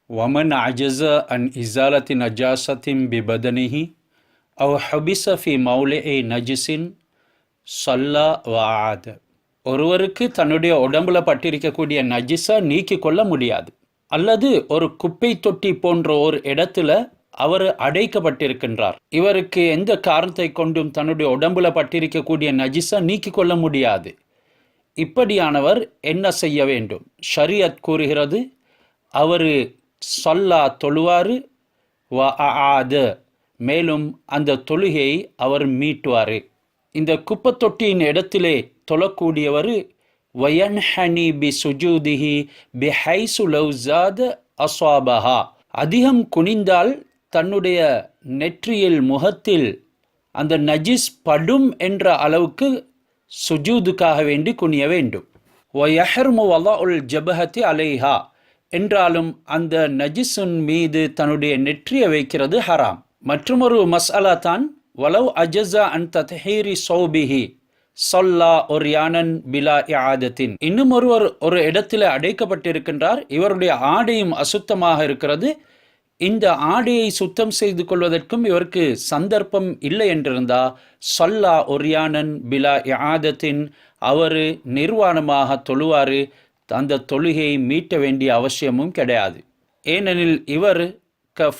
ومن عجز عن إزالة نجاسة ببدنه أو حبس في موضع نجس صلى وعاد. ஒருவருக்கு தன்னுடைய உடம்புல பட்டிருக்கக்கூடிய நஜிஸை நீக்கி கொள்ள முடியாது, அல்லது ஒரு குப்பை தொட்டி போன்ற ஒரு இடத்துல அவர் அடைக்கப்பட்டிருக்கின்றார். இவருக்கு எந்த காரணத்தை கொண்டும் தன்னுடைய உடம்புல பட்டிருக்கக்கூடிய நஜிஸை நீக்கி கொள்ள முடியாது. இப்படியானவர் என்ன செய்ய வேண்டும்? ஷரியத் கூறுகிறது, அவர் சொல்லா தொழுவாரு, மேலும் அந்த தொழுகையை அவர் மீட்டுவார். இந்த குப்பத்தொட்டியின் இடத்திலே தொழக்கூடியவர் வயன்ஹனி பி சுஜூதிஹி பி ஹைசு லவ்ஸாத அஸ்வாபஹா, அதிகம் குனிந்தால் தன்னுடைய நெற்றியில் முகத்தில் அந்த நஜிஸ் படும் என்ற அளவுக்கு சுஜூதுக்காக வேண்டி குனிய வேண்டும். வயஹர்மு வலஉல் ஜபஹதி அலைஹா, என்றாலும் அந்த நஜிஸின் மீது தன்னுடைய நெற்றியை வைக்கிறது ஹராம். மற்றொரு மஸ்அலா தான் வலவ் அஜஸா அன் தத்ஹீரி சௌபிஹி சொல்லா ஒர்யானன் பிலா இஆதத்தின். இன்னும் ஒருவர் ஒரு இடத்தில் அடைக்கப்பட்டிருக்கின்றார், இவருடைய ஆடையும் அசுத்தமாக இருக்கிறது. இந்த ஆடையை சுத்தம் செய்து கொள்வதற்கும் இவருக்கு சந்தர்ப்பம் இல்லை என்றிருந்தா சொல்லா ஒர்யானன் பிலா இஆதத்தின், அவர் நிர்வாணமாக தொழுவார். அந்த தொழுகையை மீட்ட வேண்டிய அவசியமும் கிடையாது. ஏனெனில் இவர்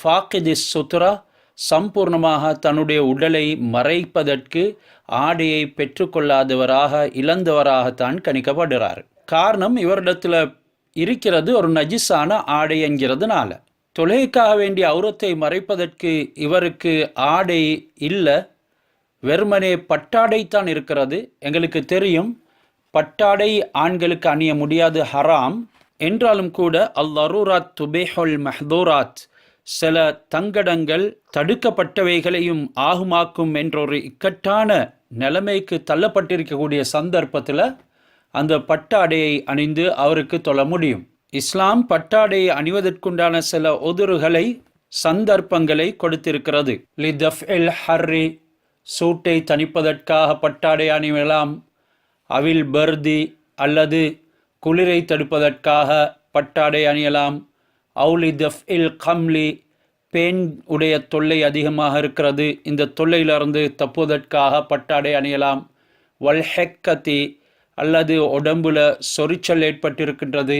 ஃபாக்கிதி சுத்ரா, சம்பூர்ணமாக தன்னுடைய உடலை மறைப்பதற்கு ஆடையை பெற்றுக்கொள்ளாதவராக, இழந்தவராகத்தான் கணிக்கப்படுகிறார். காரணம், இவரிடத்தில் இருக்கிறது ஒரு நஜிஸான ஆடை என்கிறதுனால. தொழுகைக்காக வேண்டிய அவுரத்தை மறைப்பதற்கு இவருக்கு ஆடை இல்லை, வெறுமனே பட்டாடைத்தான் இருக்கிறது. எங்களுக்கு தெரியும், பட்டாடை ஆண்களுக்கு அணிய முடியாது, ஹராம். என்றாலும் கூட அல்-லரூராத் துபீஹுல் மஹ்தூராத், சில தங்கடங்கள் தடுக்கப்பட்டவைகளையும் ஆகுமாக்கும் என்றொரு இக்கட்டான நிலைமைக்கு தள்ளப்பட்டிருக்கக்கூடிய சந்தர்ப்பத்தில் அந்த பட்டாடையை அணிந்து அவருக்கு தொழ முடியும். இஸ்லாம் பட்டாடையை அணிவதற்குண்டான சில உதுறுகளை, சந்தர்ப்பங்களை கொடுத்திருக்கிறது. லிதஃப் எல் ஹர்ரி, சூட்டை தணிப்பதற்காக பட்டாடை அணியலாம். அவில் பர்தி, அல்லது குளிரை தடுப்பதற்காக பட்டாடை அணியலாம். அவுலிதஃப் இல் கம்லி, பெண் உடைய தொல்லை அதிகமாக இருக்கிறது, இந்த தொல்லையிலிருந்து தப்புவதற்காக பட்டாடை அணியலாம். வல்ஹெக்கத்தி, அல்லது உடம்புல சொரிச்சல் ஏற்பட்டிருக்கின்றது,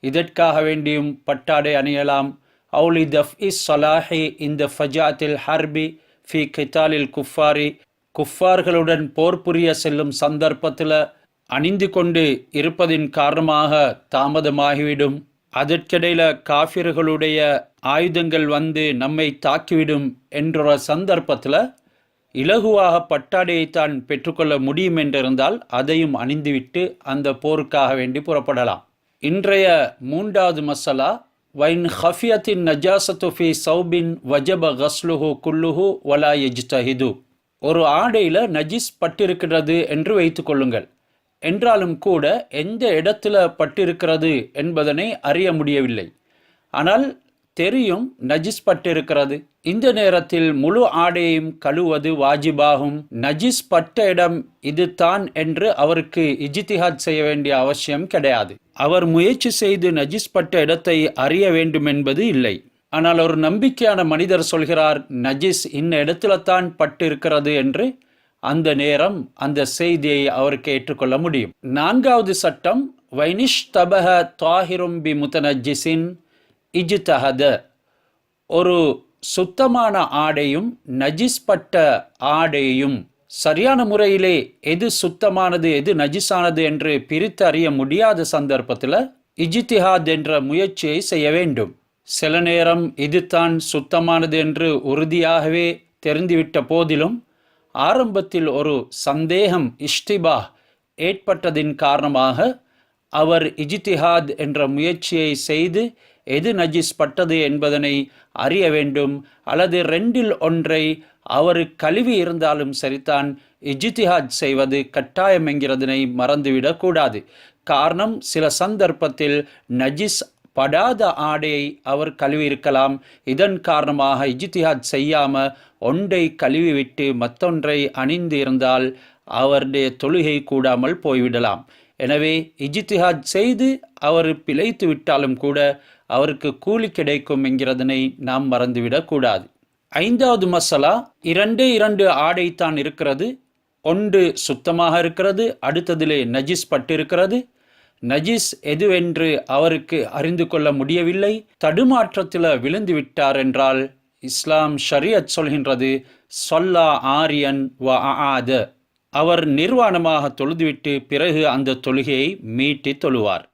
இதற்காக வேண்டியும் பட்டாடை அணியலாம். அவுலிதஃப் இஸ் சலாஹி இந்த ஃபஜாத்தில் ஹர்பி ஃபி கிதாலில் குஃபாரி, குஃபார்களுடன் போர் புரிய செல்லும் சந்தர்ப்பத்தில் அணிந்து கொண்டு இருப்பதின் காரணமாக தாமதமாகிவிடும், அதற்கிடையில் காஃபிர்களுடைய ஆயுதங்கள் வந்து நம்மை தாக்கிவிடும் என்ற சந்தர்ப்பத்தில் இலகுவாக பட்டாடையைத்தான் பெற்றுக்கொள்ள முடியும் என்றிருந்தால் அதையும் அணிந்துவிட்டு அந்த போருக்காக வேண்டி புறப்படலாம். இன்றைய மூன்றாவது மசலா, வைன் ஹஃபியத்தின் நஜாசத்து ஃபி சௌபின் வஜப கஸ்லுஹு குல்லுஹு வலா யஜ்தஹிது. ஒரு ஆடையில் நஜிஸ் பட்டிருக்கிறது என்று வைத்து கொள்ளுங்கள். என்றாலும் கூட எந்த இடத்துல பட்டிருக்கிறது என்பதனை அறிய முடியவில்லை. ஆனால் தெரியும் நஜிஸ் பட்டிருக்கிறது. இந்த நேரத்தில் முழு ஆடையையும் கழுவது வாஜிபாகும். நஜிஸ் பட்ட இடம் இது தான் என்று அவருக்கு இஜ்திஹாத் செய்ய வேண்டிய அவசியம் கிடையாது. அவர் முயற்சி செய்து நஜிஸ் பட்ட இடத்தை அறிய வேண்டும் என்பது இல்லை. ஆனால் ஒரு நம்பிக்கையான மனிதர் சொல்கிறார், நஜிஸ் இன்ன இடத்துல தான் பட்டு இருக்கிறது என்று, அந்த நேரம் அந்த செய்தியை அவருக்கு ஏற்றுக்கொள்ள முடியும். நான்காவது சட்டம், வைனிஷ் தபஹ தாஹிரும் பி முத்தனஜிசின் இஜ்தஹத. ஒரு சுத்தமான ஆடையும் நஜிஸ் பட்ட ஆடையும் சரியான முறையிலே எது சுத்தமானது எது நஜிஸானது என்று பிரித்து அறிய முடியாத சந்தர்ப்பத்தில் இஜ்திஹாத் என்ற முயற்சியை செய்ய வேண்டும். சில நேரம் இதுதான் சுத்தமானது என்று உறுதியாகவே தெரிந்துவிட்ட போதிலும் ஆரம்பத்தில் ஒரு சந்தேகம், இஷ்டிபா ஏற்பட்டதின் காரணமாக அவர் இஜ்திஹாத் என்ற முயற்சியை செய்து எது நஜிஸ் பட்டது என்பதனை அறிய வேண்டும். அல்லது ரெண்டில் ஒன்றை அவர் கழுவி இருந்தாலும் சரிதான், இஜ்திஹாத் செய்வது கட்டாயம் என்கிறதனை மறந்துவிடக்கூடாது. காரணம், சில சந்தர்ப்பத்தில் நஜிஸ் படாத ஆடையை அவர் கழுவி இருக்கலாம். இதன் காரணமாக இஜ்திஹாத் செய்யாமல் ஒன்றை கழுவிவிட்டு மற்றொன்றை அணிந்து இருந்தால் அவருடைய தொழுகை கூடாமல் போய்விடலாம். எனவே இஜ்திஹாத் செய்து அவர் பிழைத்து விட்டாலும் கூட அவருக்கு கூலி கிடைக்கும் என்கிறதனை நாம் மறந்துவிடக்கூடாது. 5வது மசலா, 2 ஆடை தான் இருக்கிறது. ஒன்று சுத்தமாக இருக்கிறது, அடுத்ததிலே நஜிஸ் பட்டிருக்கிறது. நஜிஸ் எதுவென்று அவருக்கு அறிந்து கொள்ள முடியவில்லை, தடுமாற்றத்தில் விழுந்து விட்டார் என்றால் இஸ்லாம் ஷரியத் சொல்கின்றது, சொல்லா ஆரியன் வ ஆத, அவர் நிர்வாணமாக தொழுதுவிட்டு பிறகு அந்த தொழுகையை மீட்டி தொழுவார்.